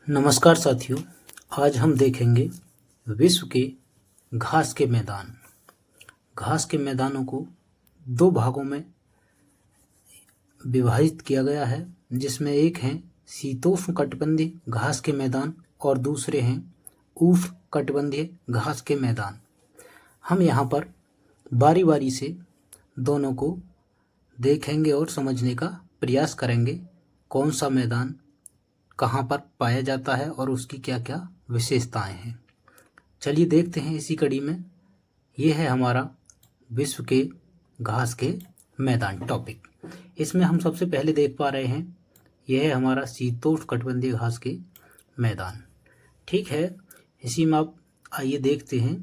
नमस्कार साथियों। आज हम देखेंगे विश्व के घास के मैदान। घास के मैदानों को दो भागों में विभाजित किया गया है, जिसमें एक हैं शीतोष्णकटिबंधीय घास के मैदान और दूसरे हैं उष्णकटिबंधीय घास के मैदान। हम यहाँ पर बारी बारी से दोनों को देखेंगे और समझने का प्रयास करेंगे, कौन सा मैदान कहाँ पर पाया जाता है और उसकी क्या क्या विशेषताएं हैं। चलिए देखते हैं इसी कड़ी में। ये है हमारा विश्व के घास के मैदान टॉपिक। इसमें हम सबसे पहले देख पा रहे हैं, यह है हमारा शीतोष्णकटिबंधीय घास के मैदान। ठीक है, इसी में आप आइए देखते हैं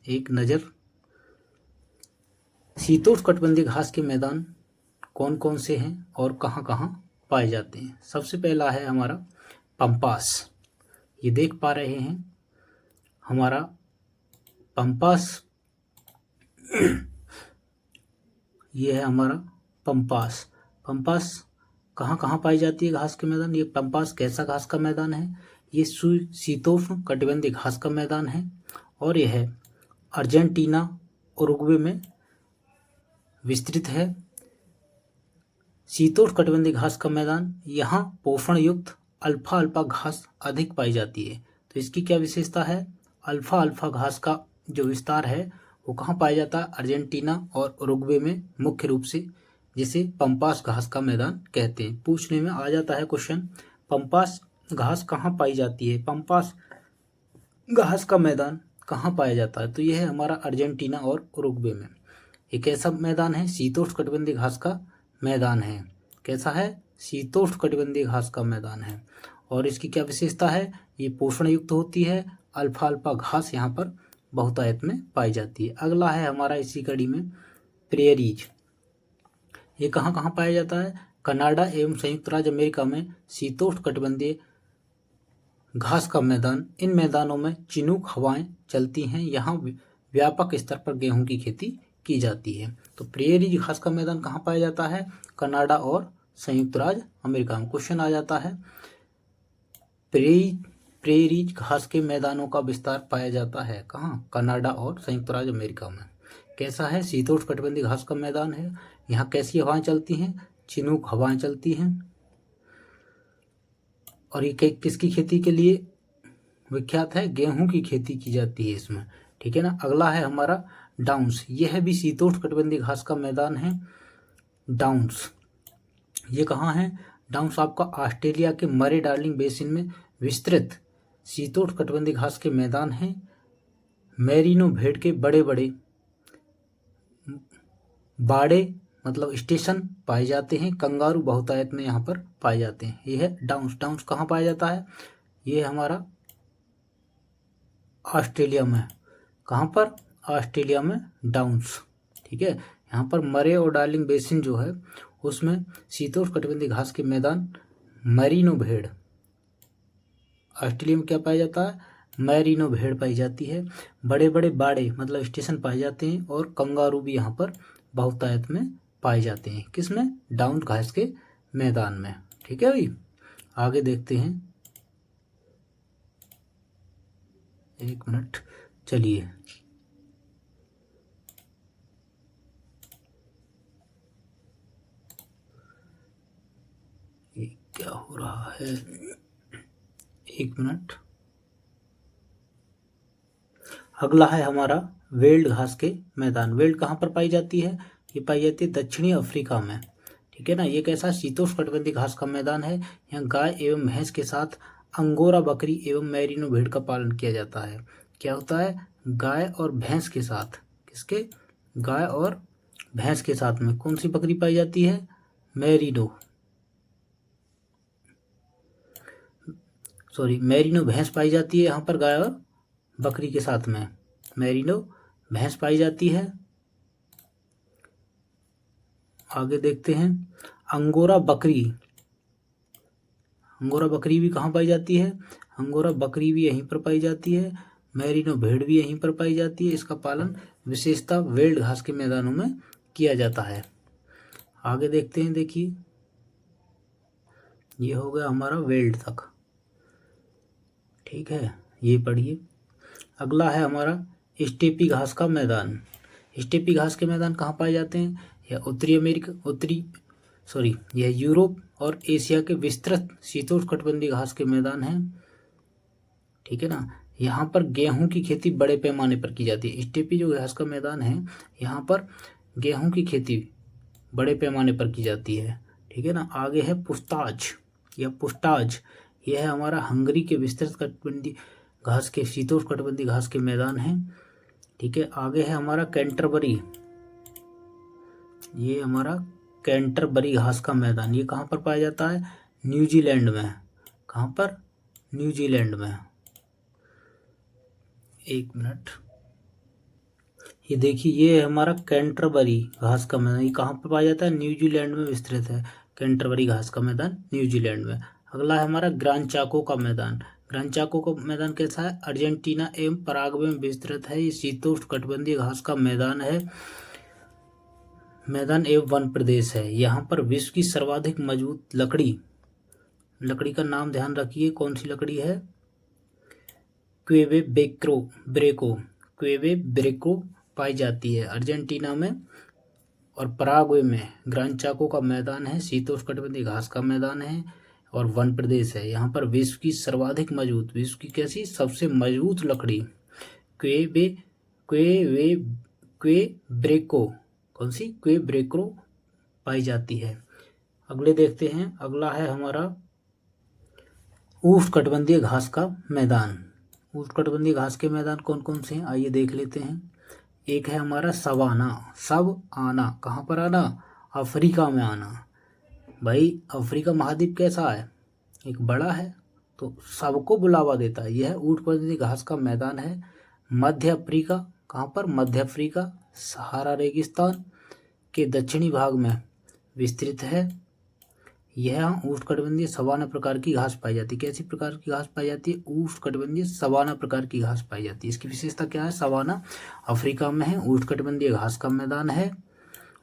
एक नज़र। शीतोष्णकटिबंधीय घास के मैदान कौन कौन से हैं और कहाँ कहाँ पाए जाते हैं। सबसे पहला है हमारा पंपास। ये देख पा रहे हैं हमारा पंपास। ये है हमारा पंपास। पंपास कहाँ कहाँ पाई जाती है घास के मैदान। ये पंपास कैसा घास का मैदान है? ये शीतोष्ण कटिबंधीय घास का मैदान है और यह है अर्जेंटीना उरुग्वे में विस्तृत है। शीतोष्णकटिबंधीय घास का मैदान, यहाँ पोषण युक्त अल्फा अल्फा घास अधिक पाई जाती है। तो इसकी क्या विशेषता है? अल्फा अल्फा घास का जो विस्तार है वो कहाँ पाया जाता है? अर्जेंटीना और उरुग्वे में मुख्य रूप से, जिसे पंपास घास का मैदान कहते हैं। पूछने में आ जाता है क्वेश्चन, पंपास घास कहाँ पाई जाती है, पंपास घास का मैदान कहाँ पाया जाता है? तो यह है हमारा अर्जेंटीना और उरुग्वे में। एक ऐसा मैदान है, शीतोष्णकटिबंधीय घास का मैदान है। कैसा है? शीतोष्णकटिबंधीय घास का मैदान है। और इसकी क्या विशेषता है? ये पोषण युक्त होती है, अल्फा अल्फा घास यहाँ पर बहुतायत में पाई जाती है। अगला है हमारा इसी कड़ी में प्रेरीज। ये कहाँ कहाँ पाया जाता है? कनाडा एवं संयुक्त राज्य अमेरिका में शीतोष्णकटिबंधीय घास का मैदान। इन मैदानों में चिनूक हवाएं चलती हैं। यहाँ व्यापक स्तर पर गेहूं की खेती की जाती है। तो प्रेरीज घास का मैदान कहाँ पाया जाता है? कनाडा और संयुक्त राज्य अमेरिका में। क्वेश्चन आ जाता है, प्रेरीज घास के मैदानों का विस्तार पाया जाता है कहाँ? कनाडा और संयुक्त राज्य अमेरिका में। कैसा है? शीतोष्णकटिबंधीय घास का मैदान है। यहाँ कैसी हवाएं चलती हैं? चिनूक हवाएं चलती हैं। और ये किसकी खेती के लिए विख्यात है? गेहूं की खेती की जाती है इसमें। ठीक है ना। अगला है हमारा डाउन्स। यह भी शीतोष्णकटिबंधीय घास का मैदान है। डाउन्स ये कहाँ है? डाउन्स आपका ऑस्ट्रेलिया के मरे डार्लिंग बेसिन में विस्तृत शीतोष्णकटिबंधीय घास के मैदान हैं। मेरिनो भेड़ के बड़े बड़े बाड़े मतलब स्टेशन पाए जाते हैं। कंगारू बहुतायत में यहाँ पर पाए जाते हैं। ये है डाउन्स। डाउन्स कहाँ पाया जाता है? ये हमारा ऑस्ट्रेलिया में। कहाँ पर? ऑस्ट्रेलिया में डाउन्स। ठीक है। यहाँ पर मरे और डार्लिंग बेसिन जो है उसमें शीतोष्णकटिबंधीय घास के मैदान मैरिनो भेड़। ऑस्ट्रेलिया में क्या पाया जाता है? मैरिनो भेड़ पाई जाती है। बड़े बड़े बाड़े मतलब स्टेशन पाए जाते हैं और कंगारू भी यहाँ पर बहुतायत में पाए जाते हैं। किसमें? डाउन घास के मैदान में। ठीक है भाई, आगे देखते हैं। एक मिनट, चलिए। ये क्या हो रहा है? एक मिनट। अगला है हमारा वेल्ड घास के मैदान। वेल्ड कहाँ पर पाई जाती है? ये पाई जाती है दक्षिणी अफ्रीका में। ठीक है ना। ये कैसा? शीतोष्णकटिबंधीय घास का मैदान है। यहाँ गाय एवं भैंस के साथ अंगोरा बकरी एवं मैरिनो भेड़ का पालन किया जाता है। क्या होता है? गाय और भैंस के साथ। किसके? गाय और भैंस के साथ में कौन सी बकरी पाई जाती है? मैरिनो भैंस पाई जाती है यहाँ पर। गाय और बकरी के साथ में मैरिनो भैंस पाई जाती है। आगे देखते हैं अंगोरा बकरी। अंगोरा बकरी भी कहाँ पाई जाती है? अंगोरा बकरी भी यहीं पर पाई जाती है। मैरिनो भेड़ भी यहीं पर पाई जाती है। इसका पालन विशेषता वेल्ड घास के मैदानों में किया जाता है। आगे देखते हैं। देखिए, ये हो गया हमारा वेल्ड तक। ठीक है, ये पढ़िए। अगला है हमारा स्टेपी घास का मैदान। स्टेपी घास के मैदान कहाँ पाए जाते हैं? यह यूरोप और एशिया के विस्तृत शीतोष्णकटिबंधीय घास के मैदान हैं, ठीक है ना। यहाँ पर गेहूं की खेती बड़े पैमाने पर की जाती है। स्टेपी जो घास का मैदान है, यहाँ पर गेहूं की खेती बड़े पैमाने पर की जाती है, ठीक है ना। आगे है पुस्ताज या पुस्ताज, यह है हमारा हंगरी के विस्तृत कटिबंधीय घास के शीतोष्णकटिबंधीय घास के मैदान हैं, ठीक है। आगे है हमारा कैंटरबरी, ये हमारा कैंटरबरी घास का मैदान, ये कहाँ पर पाया जाता है? न्यूजीलैंड में। कहाँ पर? न्यूजीलैंड में। एक मिनट, ये देखिए, ये है हमारा कैंटरबरी घास का मैदान, ये कहाँ पर पाया जाता है? न्यूजीलैंड में विस्तृत है कैंटरबरी घास का मैदान, न्यूजीलैंड में। अगला है हमारा ग्रान चाको का मैदान। ग्रान चाको का मैदान कैसा है? अर्जेंटीना एवं पराग्वे में विस्तृत है। ये शीतोष्णकटिबंधीय घास का मैदान है, मैदान एवं वन प्रदेश है। यहाँ पर विश्व की सर्वाधिक मजबूत लकड़ी का नाम ध्यान रखिए, कौन सी लकड़ी है? क्वेवे ब्रेको पाई जाती है अर्जेंटीना में और पराग्वे में। ग्रान चाको का मैदान है, शीतोष्णकटिबंधीय घास का मैदान है और वन प्रदेश है। यहाँ पर विश्व की सर्वाधिक मजबूत, विश्व की कैसी? सबसे मजबूत लकड़ी क्वेब्रेको, कौन सी? क्वेब्रेको पाई जाती है। अगले देखते हैं, अगला है हमारा उष्णकटिबंधीय घास का मैदान। उष्णकटिबंधीय घास के मैदान कौन कौन से हैं, आइए देख लेते हैं। एक है हमारा सवाना, सब आना, कहाँ पर आना? अफ्रीका में आना। भाई अफ्रीका महाद्वीप कैसा है? एक बड़ा है, तो सबको बुलावा देता है। यह उष्णकटिबंधीय घास का मैदान है, मध्य अफ्रीका। कहाँ पर? मध्य अफ्रीका, सहारा रेगिस्तान के दक्षिणी भाग में विस्तृत है। यह उष्णकटिबंधीय सवाना प्रकार की घास पाई जाती है। कैसी प्रकार की घास पाई जाती है? उष्णकटिबंधीय सवाना प्रकार की घास पाई जाती है। इसकी विशेषता क्या है? सवाना अफ्रीका में है, उष्णकटिबंधीय घास का मैदान है,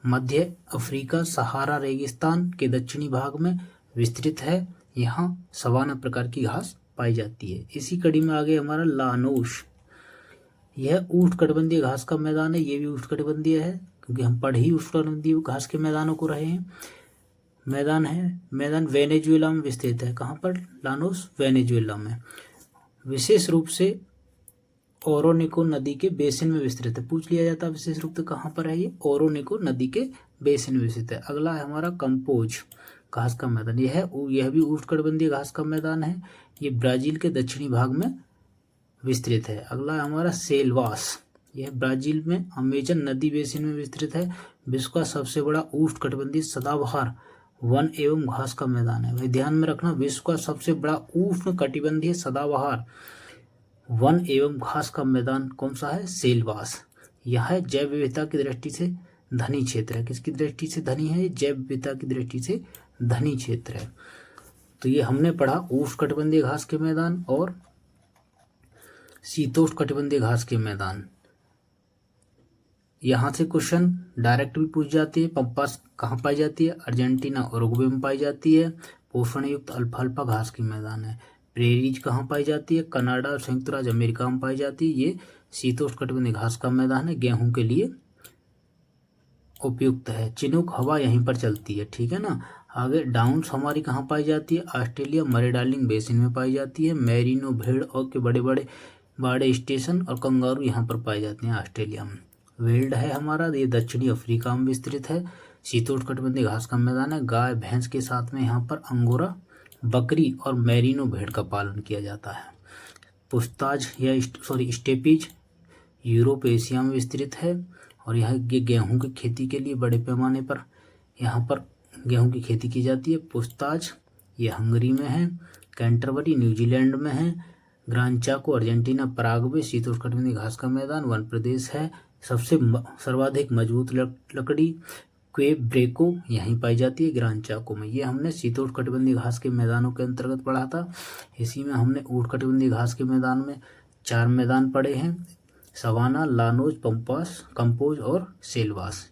मध्य अफ्रीका सहारा रेगिस्तान के दक्षिणी भाग में विस्तृत है। यहाँ सवाना प्रकार की घास पाई जाती है। इसी कड़ी में आगे हमारा लानोस, यह उष्णकटिबंधीय घास का मैदान है। ये भी उष्णकटिबंधीय है क्योंकि हम पढ़ ही उष्णकटिबंधीय घास के मैदानों को रहे हैं। मैदान वेनेजुएला में विस्तृत है। कहाँ पर? लानोस, वेनेजुएला में। विशेष रूप से ओरोनिको नदी के बेसिन में विस्तृत है। पूछ लिया जाता है विशेष रूप से कहाँ पर है ये? ओरोनिको नदी के बेसिन में विस्तृत है। अगला है हमारा कंपोज घास का मैदान। यह भी उष्णकटिबंधीय घास का मैदान है। ये ब्राजील के दक्षिणी भाग में विस्तृत है। अगला है हमारा सेल्वास, यह ब्राजील में अमेजन नदी बेसिन में विस्तृत है। विश्व का सबसे बड़ा उष्णकटिबंधीय सदाबहार वन एवं घास का मैदान है। भाई ध्यान में रखना, विश्व का सबसे बड़ा उष्णकटिबंधीय सदाबहार वन एवं घास का मैदान कौन सा है? सेल्वास। यह जैव विविधता की दृष्टि से धनी क्षेत्र है। किसकी दृष्टि से धनी है? जैव विविधता की दृष्टि से धनी क्षेत्र है। तो ये हमने पढ़ा उष्णकटिबंधीय घास के मैदान और शीतोष्णकटिबंधीय घास के मैदान। यहाँ से क्वेश्चन डायरेक्ट भी पूछ जाती है। पम्पास कहाँ पाई जाती है? अर्जेंटीना उरुग्वे में पाई जाती है। पोषण युक्त अल्फा अल्फा घास के मैदान है। प्रेरीज कहाँ पाई जाती है? कनाडा और संयुक्त राज्य अमेरिका में पाई जाती है। ये शीतोष्णकटिबंधीय घास का मैदान है, गेहूं के लिए उपयुक्त है। चिनूक हवा यहीं पर चलती है, ठीक है ना। आगे डाउन्स हमारी कहाँ पाई जाती है? ऑस्ट्रेलिया मरे डार्लिंग बेसिन में पाई जाती है। मैरिनो भेड़ और के बड़े बड़े स्टेशन और कंगारू यहाँ पर पाए जाते हैं ऑस्ट्रेलिया में। वेल्ड है हमारा, ये दक्षिणी अफ्रीका में विस्तृत है। शीतोष्णकटिबंधीय घास का मैदान है। गाय भैंस के साथ में यहाँ पर अंगोरा बकरी और मैरिनो भेड़ का पालन किया जाता है। पुस्ताज या स्टेपीज यूरोप एशिया में विस्तृत है और यह गेहूं की खेती के लिए बड़े पैमाने पर यहाँ पर गेहूं की खेती की जाती है। पुस्ताज ये हंगरी में है। कैंटरबरी न्यूजीलैंड में है। ग्रान चाको अर्जेंटीना पराग्वे शीतोष्णकटिबंधीय घास का मैदान वन प्रदेश है। सबसे सर्वाधिक मजबूत लकड़ी क्वेब्रेको यहीं पाई जाती है, ग्रान चाको में। ये हमने शीतोष्णकटिबंधीय घास के मैदानों के अंतर्गत पढ़ा था। इसी में हमने उष्णकटिबंधीय घास के मैदान में 4 मैदान पढ़े हैं, सवाना, लानोज, पम्पास, कंपोज और सेल्वास।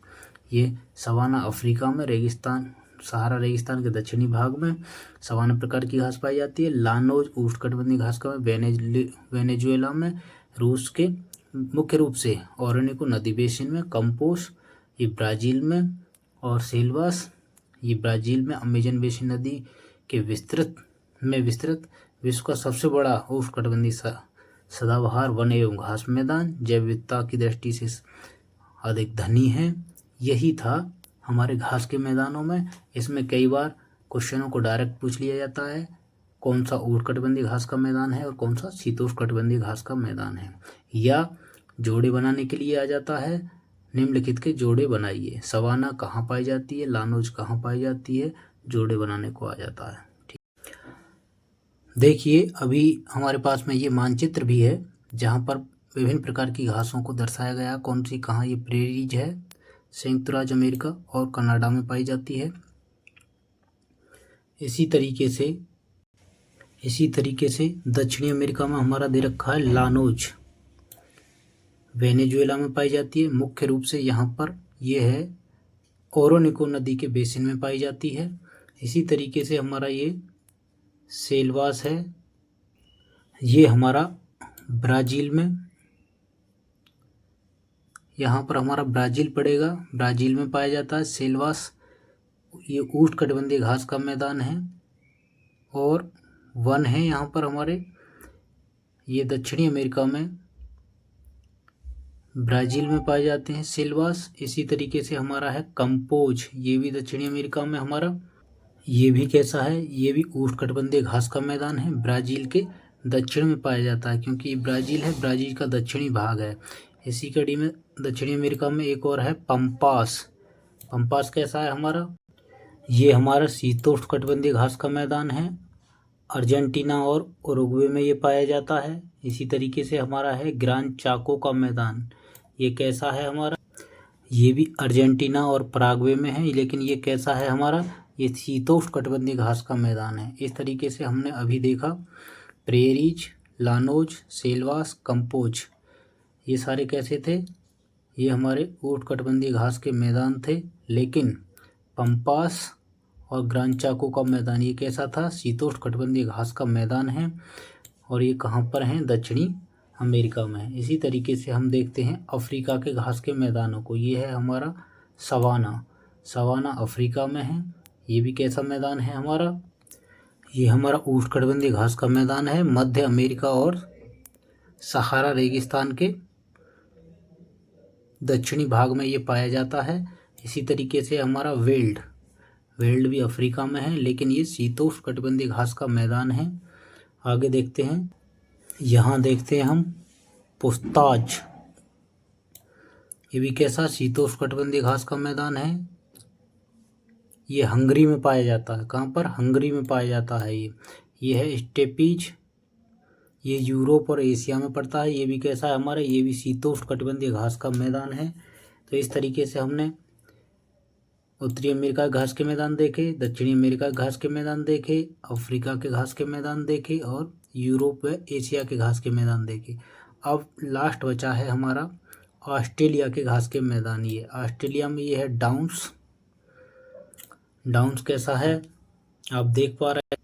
ये सवाना अफ्रीका में रेगिस्तान सहारा रेगिस्तान के दक्षिणी भाग में सवाना प्रकार की घास पाई जाती है। लानोज उष्णकटिबंधीय घास का वेनेजुएला में, रूस के मुख्य रूप से ओरोनिको नदी बेसिन में, कंपोस ये ब्राज़ील में, और सेल्वास ये ब्राज़ील में अमेजन बेसिन नदी के विस्तृत विश्व का सबसे बड़ा उष्णकटिबंधीय सदाबहार वन एवं घास मैदान, जैव विविधता की दृष्टि से अधिक धनी है। यही था हमारे घास के मैदानों में। इसमें कई बार क्वेश्चनों को डायरेक्ट पूछ लिया जाता है, कौन सा उष्णकटिबंधीय घास का मैदान है और कौन सा शीतोष्णकटिबंधीय घास का मैदान है, या जोड़े बनाने के लिए आ जाता है, निम्नलिखित के जोड़े बनाइए। सवाना कहाँ पाई जाती है, लानोज कहाँ पाई जाती है, जोड़े बनाने को आ जाता है। ठीक, देखिए अभी हमारे पास में ये मानचित्र भी है जहाँ पर विभिन्न प्रकार की घासों को दर्शाया गया, कौन सी कहाँ ये प्रेरीज है, संयुक्त राज्य अमेरिका और कनाडा में पाई जाती है। इसी तरीके से दक्षिणी अमेरिका में हमारा दे रखा है लानोज, वेनेजुएला में पाई जाती है। मुख्य रूप से यहाँ पर ये है ओरोनिको नदी के बेसिन में पाई जाती है। इसी तरीके से हमारा ये सेल्वास है, ये हमारा ब्राज़ील में, यहाँ पर हमारा ब्राज़ील पड़ेगा, ब्राज़ील में पाया जाता है सेल्वास। ये उष्णकटिबंधीय घास का मैदान है और वन है यहाँ पर हमारे, ये दक्षिणी अमेरिका में ब्राज़ील में पाए जाते हैं सेल्वास। इसी तरीके से हमारा है कंपोज, ये भी दक्षिणी अमेरिका में हमारा, ये भी कैसा है, ये भी उष्णकटिबंधीय घास का मैदान है, ब्राज़ील के दक्षिण में पाया जाता है क्योंकि ये ब्राज़ील है, ब्राज़ील का दक्षिणी भाग है। इसी कड़ी में दक्षिणी अमेरिका में एक और है पंपास। पंपास कैसा है हमारा, ये हमारा शीतोष्णकटिबंधीय घास का मैदान है, अर्जेंटीना और उरुग्वे में ये पाया जाता है। इसी तरीके से हमारा है ग्रान चाको का मैदान, ये कैसा है हमारा, ये भी अर्जेंटीना और पराग्वे में है, लेकिन ये कैसा है हमारा, ये शीतोष्णकटिबंधीय घास का मैदान है। इस तरीके से हमने अभी देखा प्रेरीज, लानोज, सेल्वास, कंपोज, ये सारे कैसे थे, ये हमारे उष्णकटिबंधीय घास के मैदान थे। लेकिन पंपास और ग्रान चाको का मैदान ये कैसा था, शीतोष्णकटिबंधीय घास का मैदान है, और ये कहाँ पर हैं, दक्षिणी अमेरिका में है। इसी तरीके से हम देखते हैं अफ्रीका के घास के मैदानों को, ये है हमारा सवाना, सवाना अफ्रीका में है। ये भी कैसा मैदान है हमारा, ये हमारा उष्णकटिबंधीय घास का मैदान है, मध्य अमेरिका और सहारा रेगिस्तान के दक्षिणी भाग में ये पाया जाता है। इसी तरीके से हमारा वेल्ड भी अफ्रीका में है, लेकिन ये शीतोष्णकटिबंधीय घास का मैदान है। आगे देखते हैं, यहाँ देखते हैं हम पुस्ताज, ये भी कैसा शीतोष्णकटिबंधीय घास का मैदान है, ये हंगरी में पाया जाता है। कहाँ पर, हंगरी में पाया जाता है। ये है स्टेपीज, ये यूरोप और एशिया में पड़ता है। ये भी कैसा है हमारा, ये भी शीतोष्णकटिबंधीय घास का मैदान है। तो इस तरीके से हमने उत्तरी अमेरिका के घास के मैदान देखे, दक्षिणी अमेरिका के घास के मैदान देखे, अफ्रीका के घास के मैदान देखे और यूरोप व एशिया के घास के मैदान देखे। अब लास्ट बचा है हमारा ऑस्ट्रेलिया के घास के मैदान। ये ऑस्ट्रेलिया में ये है डाउन्स, डाउन्स कैसा है आप देख पा रहे हैं।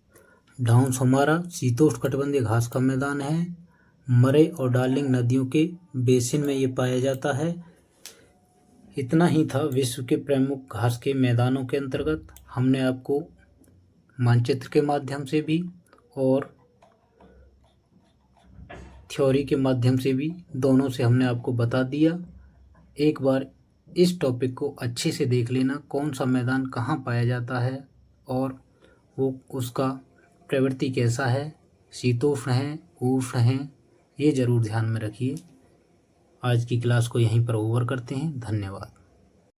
डाउन्स हमारा शीतोष्णकटिबंधीय घास का मैदान है, मरे और डार्लिंग नदियों के बेसिन में ये पाया जाता है। इतना ही था विश्व के प्रमुख घास के मैदानों के अंतर्गत। हमने आपको मानचित्र के माध्यम से भी और थ्योरी के माध्यम से भी, दोनों से हमने आपको बता दिया। एक बार इस टॉपिक को अच्छे से देख लेना, कौन सा मैदान कहाँ पाया जाता है और वो उसका प्रवृत्ति कैसा है, शीतोष्ण है, उष्ण है, ये ज़रूर ध्यान में रखिए। आज की क्लास को यहीं पर ओवर करते हैं। धन्यवाद।